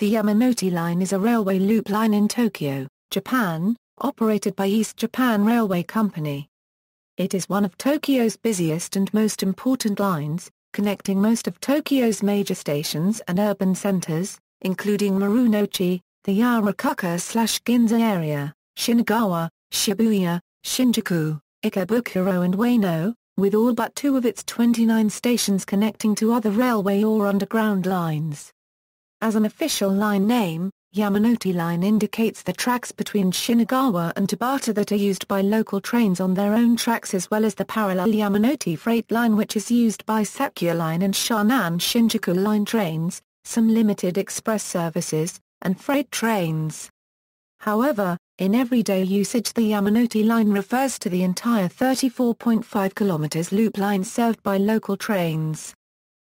The Yamanote Line is a railway loop line in Tokyo, Japan, operated by East Japan Railway Company. It is one of Tokyo's busiest and most important lines, connecting most of Tokyo's major stations and urban centers, including Marunouchi, the Yūrakuchō/Ginza area, Shinagawa, Shibuya, Shinjuku, Ikebukuro and Ueno, with all but 2 of its 29 stations connecting to other railway or underground lines. As an official line name, Yamanote Line indicates the tracks between Shinagawa and Tabata that are used by local trains on their own tracks, as well as the parallel Yamanote Freight Line, which is used by Saikyō Line and Shōnan-Shinjuku Line trains, some limited express services, and freight trains. However, in everyday usage the Yamanote Line refers to the entire 34.5 km loop line served by local trains.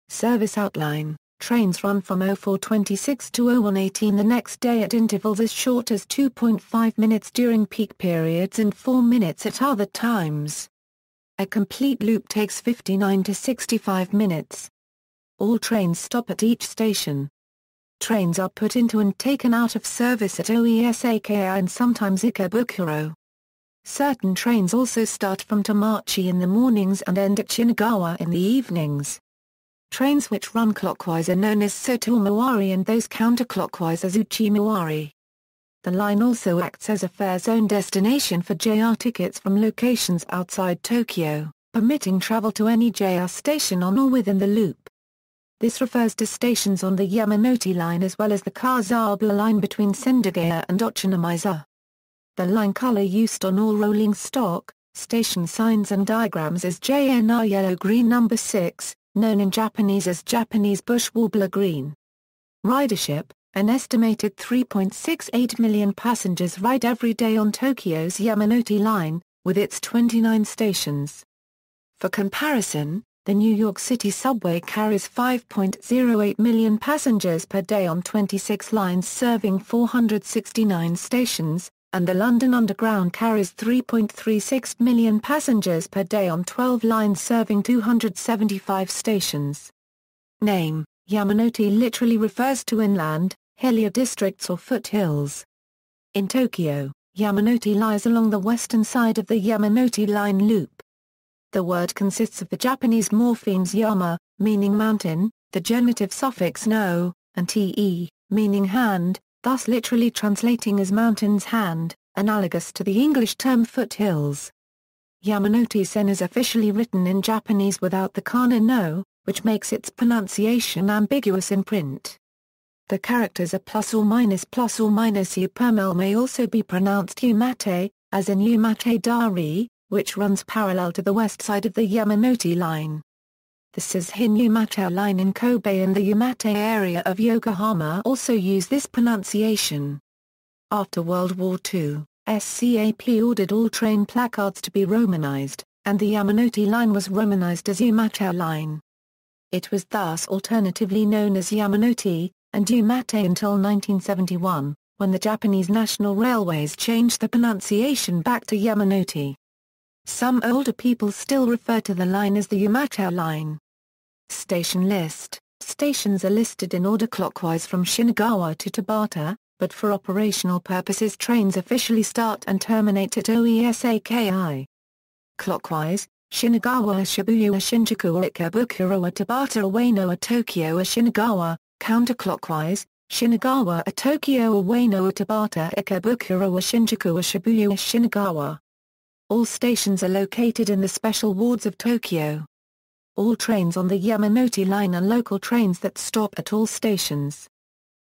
Service outline: trains run from 04:26 to 01:18 the next day at intervals as short as 2.5 minutes during peak periods and 4 minutes at other times. A complete loop takes 59 to 65 minutes. All trains stop at each station. Trains are put into and taken out of service at Osaka and sometimes Ikebukuro. Certain trains also start from Tomachi in the mornings and end at Shinagawa in the evenings. Trains which run clockwise are known as Sotomawari and those counterclockwise as Uchimawari. The line also acts as a fare zone destination for JR tickets from locations outside Tokyo, permitting travel to any JR station on or within the loop. This refers to stations on the Yamanote Line as well as the Kazabu Line between Sendagaya and Ochanomizu. The line color used on all rolling stock, station signs and diagrams is JNR yellow-green number 6, known in Japanese as Japanese bush warbler green. Ridership: an estimated 3.68 million passengers ride every day on Tokyo's Yamanote Line, with its 29 stations. For comparison, the New York City subway carries 5.08 million passengers per day on 26 lines serving 469 stations, and the London Underground carries 3.36 million passengers per day on 12 lines serving 275 stations. Name: Yamanote literally refers to inland, hillier districts or foothills. In Tokyo, Yamanote lies along the western side of the Yamanote Line loop. The word consists of the Japanese morphemes yama, meaning mountain, the genitive suffix no, and te, meaning hand, thus literally translating as mountain's hand, analogous to the English term foothills. Yamanote-sen is officially written in Japanese without the kana no, which makes its pronunciation ambiguous in print. The characters are plus or minus U. Permel may also be pronounced Yumate, as in Yumate Dari, which runs parallel to the west side of the Yamanote Line. The Suzhin Yamato Line in Kobe and the Yamate area of Yokohama also use this pronunciation. After World War II, SCAP ordered all train placards to be romanized, and the Yamanote Line was romanized as Yamato Line. It was thus alternatively known as Yamanote and Yumate until 1971, when the Japanese National Railways changed the pronunciation back to Yamanote. Some older people still refer to the line as the Yamato Line. Station list: stations are listed in order clockwise from Shinagawa to Tabata, but for operational purposes trains officially start and terminate at Osaka. Clockwise: Shinagawa, Shibuya, Shinjuku, Ikebukuro, Tabata, Ueno, Tokyo, Shinagawa. Counterclockwise: Shinagawa, Tokyo, Ueno, Tabata, Ikebukuro, Shinjuku, Shibuya, Shinagawa. All stations are located in the special wards of Tokyo. All trains on the Yamanote Line are local trains that stop at all stations.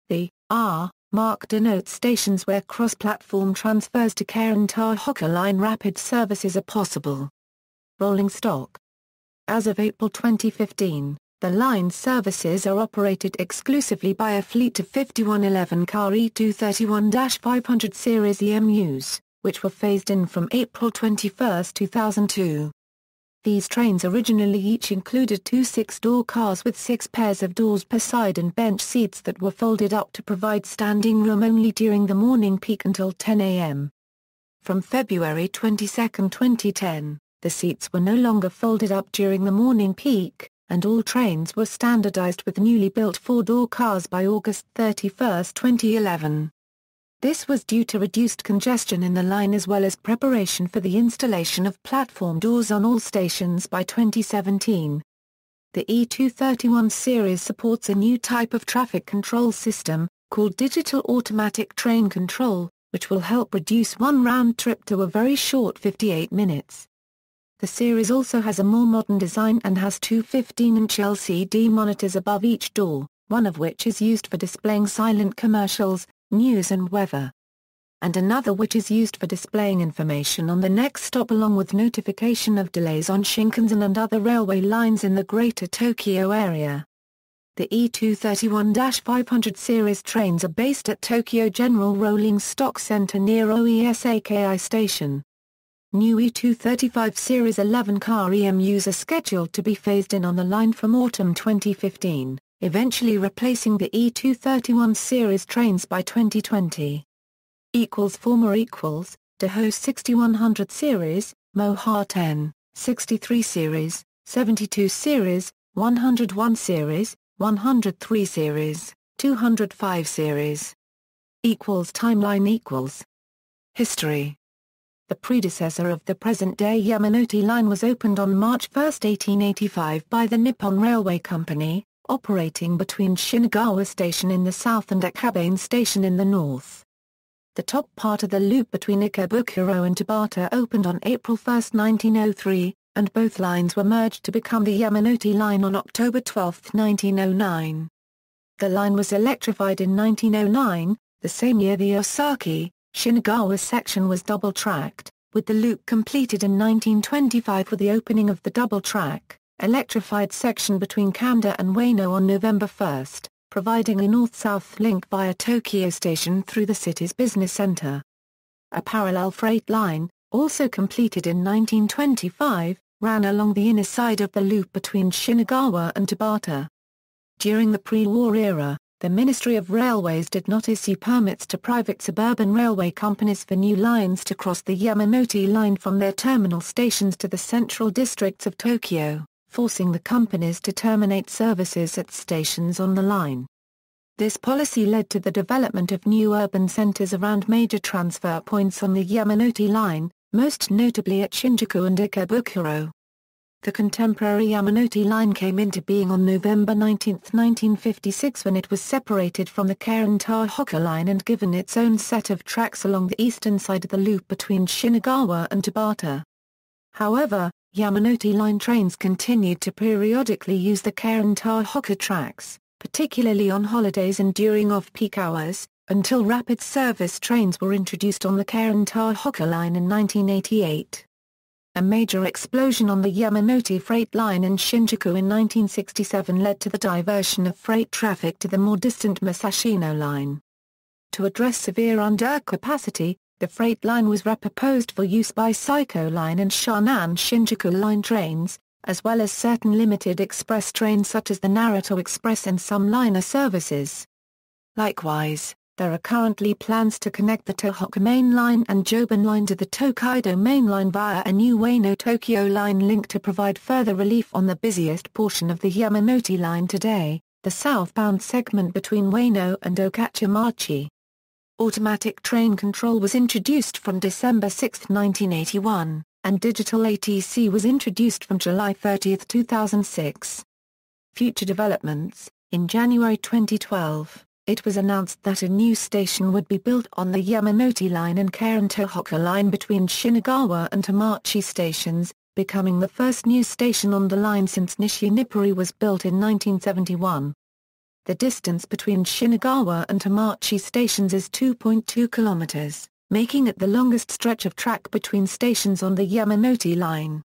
The R mark denotes stations where cross-platform transfers to Keirin Tohoku Line rapid services are possible. Rolling stock: as of April 2015, the line's services are operated exclusively by a fleet of 5111 car E231-500 series EMUs, which were phased in from April 21, 2002. These trains originally each included 2 6-door cars with 6 pairs of doors per side and bench seats that were folded up to provide standing room only during the morning peak until 10 a.m. From February 22, 2010, the seats were no longer folded up during the morning peak, and all trains were standardized with newly built four-door cars by August 31, 2011. This was due to reduced congestion in the line as well as preparation for the installation of platform doors on all stations by 2017. The E231 series supports a new type of traffic control system, called Digital Automatic Train Control, which will help reduce one round trip to a very short 58 minutes. The series also has a more modern design and has two 15-inch LCD monitors above each door, one of which is used for displaying silent commercials, news and weather, and another which is used for displaying information on the next stop along with notification of delays on Shinkansen and other railway lines in the Greater Tokyo area. The E231-500 series trains are based at Tokyo General Rolling Stock Center near OESAKI Station. New E235 Series 11-car EMUs are scheduled to be phased in on the line from autumn 2015, eventually replacing the E231 series trains by 2020. Former Toho 6100 series, Moha 10, 63 series, 72 series, 101 series, 103 series, 205 series. Timeline. History. The predecessor of the present-day Yamanote Line was opened on March 1, 1885 by the Nippon Railway Company, operating between Shinagawa Station in the south and Akabane Station in the north. The top part of the loop between Ikebukuro and Tabata opened on April 1, 1903, and both lines were merged to become the Yamanote Line on October 12, 1909. The line was electrified in 1909, the same year the Osaki, Shinagawa section was double-tracked, with the loop completed in 1925 with the opening of the double-track, electrified section between Kanda and Ueno on November 1, providing a north-south link via Tokyo Station through the city's business center. A parallel freight line, also completed in 1925, ran along the inner side of the loop between Shinagawa and Tabata. During the pre-war era, the Ministry of Railways did not issue permits to private suburban railway companies for new lines to cross the Yamanote Line from their terminal stations to the central districts of Tokyo, forcing the companies to terminate services at stations on the line. This policy led to the development of new urban centers around major transfer points on the Yamanote Line, most notably at Shinjuku and Ikebukuro. The contemporary Yamanote Line came into being on November 19, 1956 when it was separated from the Karen-Tohoku Line and given its own set of tracks along the eastern side of the loop between Shinagawa and Tabata. However, Yamanote Line trains continued to periodically use the Karen-Tohoku tracks, particularly on holidays and during off-peak hours, until rapid service trains were introduced on the Karen-Tohoku Line in 1988. A major explosion on the Yamanote Freight Line in Shinjuku in 1967 led to the diversion of freight traffic to the more distant Musashino Line. To address severe undercapacity, the freight line was reproposed for use by Saikyō Line and Shōnan-Shinjuku Line trains, as well as certain limited express trains such as the Naruto Express and some liner services. Likewise, there are currently plans to connect the Tohoku Main Line and Joban Line to the Tokaido Main Line via a new Ueno-Tokyo Line link to provide further relief on the busiest portion of the Yamanote Line today, the southbound segment between Ueno and Okachimachi. Automatic train control was introduced from December 6, 1981, and digital ATC was introduced from July 30, 2006. Future developments. In January 2012, it was announced that a new station would be built on the Yamanote Line and Karen-Tohoku Line between Shinagawa and Hamachi stations, becoming the first new station on the line since Nishi-Nippuri was built in 1971. The distance between Shinagawa and Hamachi stations is 2.2 kilometers, making it the longest stretch of track between stations on the Yamanote Line.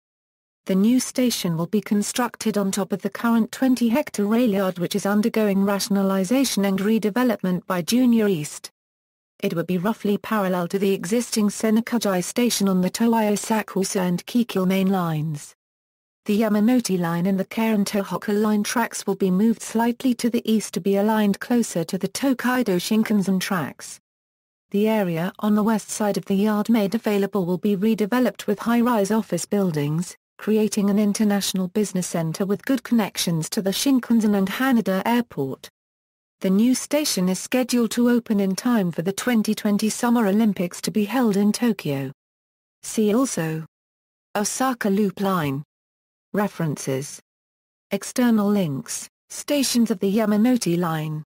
The new station will be constructed on top of the current 20-hectare rail yard which is undergoing rationalization and redevelopment by Junior East. It would be roughly parallel to the existing Senakaji station on the Toei Asakusa and Kikyo main lines. The Yamanote Line and the Karen-Tohoku Line tracks will be moved slightly to the east to be aligned closer to the Tokaido Shinkansen tracks. The area on the west side of the yard made available will be redeveloped with high-rise office buildings, creating an international business center with good connections to the Shinkansen and Haneda Airport. The new station is scheduled to open in time for the 2020 Summer Olympics to be held in Tokyo. See also: Osaka Loop Line. References. External links: Stations of the Yamanote Line.